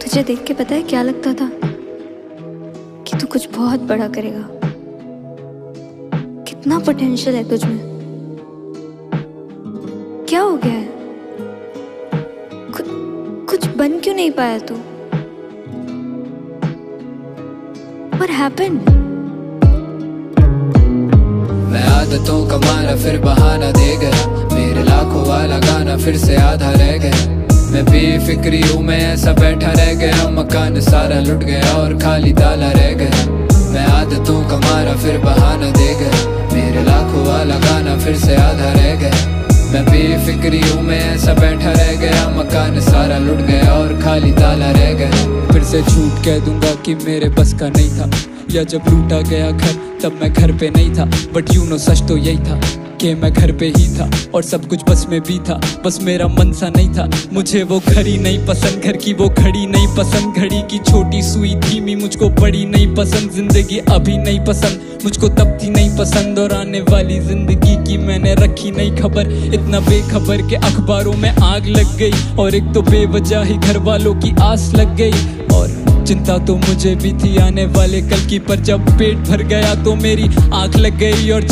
तुझे देख के पता है क्या लगता था कि तू कुछ बहुत बड़ा करेगा। कितना पोटेंशियल है तुझ में। क्या हो गया है? कुछ बन क्यों नहीं पाया तू? What happened? मैं आदतों का मारा फिर बहाना दे गया, मेरे लाखों वाला गाना फिर से आधा रह गया। मैं बेफिक्री हूँ, मैं ऐसा बैठा रह गया, मकान सारा लुट गया और खाली ताला रह गया। मैं आदतों का मारा फिर बहाना दे गया, मेरे लाखों वाला गाना फिर से आधा रह गया। मैं बेफिक्री हूँ, मैं ऐसा बैठा रह गया, मकान सारा लुट गया और खाली ताला रह गया। फिर से झूठ कह दूंगा कि मेरे बस का नहीं था, या जब लूटा गया घर तब मैं घर पे नहीं था। बट यू नो सच तो यही था कि मैं घर पे ही था और सब कुछ बस में भी था, बस मेरा मन सा नहीं था। मुझे वो घड़ी नहीं पसंद, घर की वो घड़ी नहीं पसंद, घड़ी की छोटी सुई धीमी मुझको बड़ी नहीं पसंद। जिंदगी अभी नहीं पसंद मुझको, तब थी नहीं पसंद, और आने वाली जिंदगी की मैंने रखी नहीं खबर। इतना बेखबर के अखबारों में आग लग गई, और एक तो बेवजह ही घर वालों की आस लग गई। और चिंता तो मुझे भी थी आने वाले कल की, पर जब पेट भर गया तो मेरी आंख लग गई और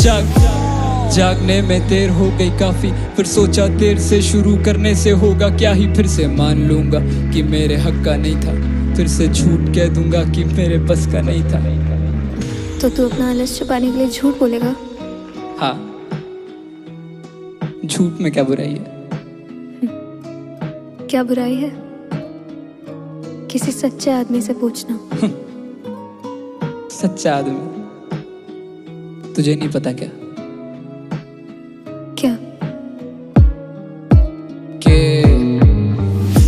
जागने में देर हो गई काफी। फिर सोचा देर से शुरू करने से होगा क्या ही, फिर से मान लूंगा कि मेरे हक का नहीं था, फिर से झूठ कह दूंगा कि मेरे बस का नहीं था। तो तू अपना आलस छुपाने के लिए झूठ बोलेगा? हाँ, झूठ में क्या बुराई है? क्या बुराई है? किसी सच्चे आदमी से पूछना। सच्चा आदमी? तुझे नहीं पता क्या क्या?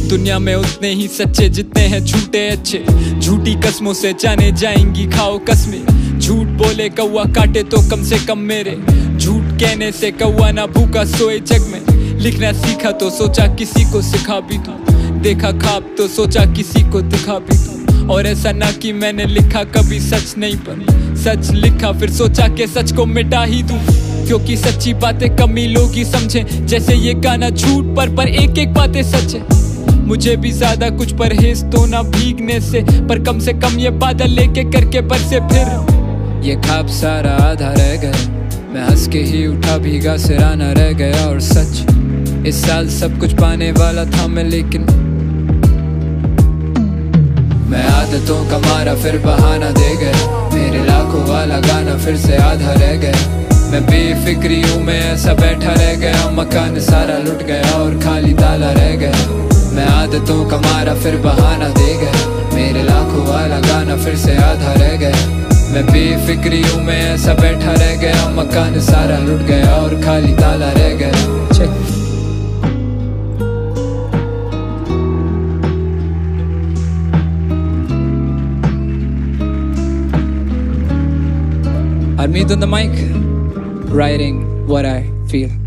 दुनिया में उतने ही सच्चे जितने हैं झूठे अच्छे। झूठी कस्मों से जाने जाएंगी खाओ कसमें। झूठ बोले कौवा काटे तो कम से कम मेरे, झूठ कहने से कौवा ना भूखा सोए जग में। लिखना सीखा तो सोचा किसी को सिखा भी दूं, देखा ख्वाब तो सोचा किसी को दिखा भी दूं। और ऐसा ना कि मैंने लिखा कभी सच नहीं, पर सच लिखा फिर सोचा कि सच को मिटा ही दूं। क्योंकि सच्ची बातें कम ही लोग ही समझे, जैसे ये गाना झूठ पर एक एक बातें सच है। मुझे भी ज्यादा कुछ परहेज तो ना भीगने से, पर कम से कम ये बादल लेके करके बरसे फिर। ये ख्वाब सारा आधा रह गया, मैं हंस के ही उठा भीगा सिराना रह गया। और सच इस साल सब कुछ पाने वाला था मैं, लेकिन मैं आदतों का मारा फिर बहाना दे गया, मेरे लाखों वाला गाना फिर से आधा रह गया। मैं बेफिक्री हूँ, मैं ऐसा बैठा रह गया, मकान सारा लुट गया और खाली ताला रह गया। मैं आदतों का मारा फिर बहाना दे गया, मेरे लाखों वाला गाना फिर से आधा रह गया। मैं बेफिक्री हूँ, मैं ऐसा बैठा रह गया, मकान सारा लुट गया और खाली ताला रह गया। Harmeet on the mic, writing what I feel.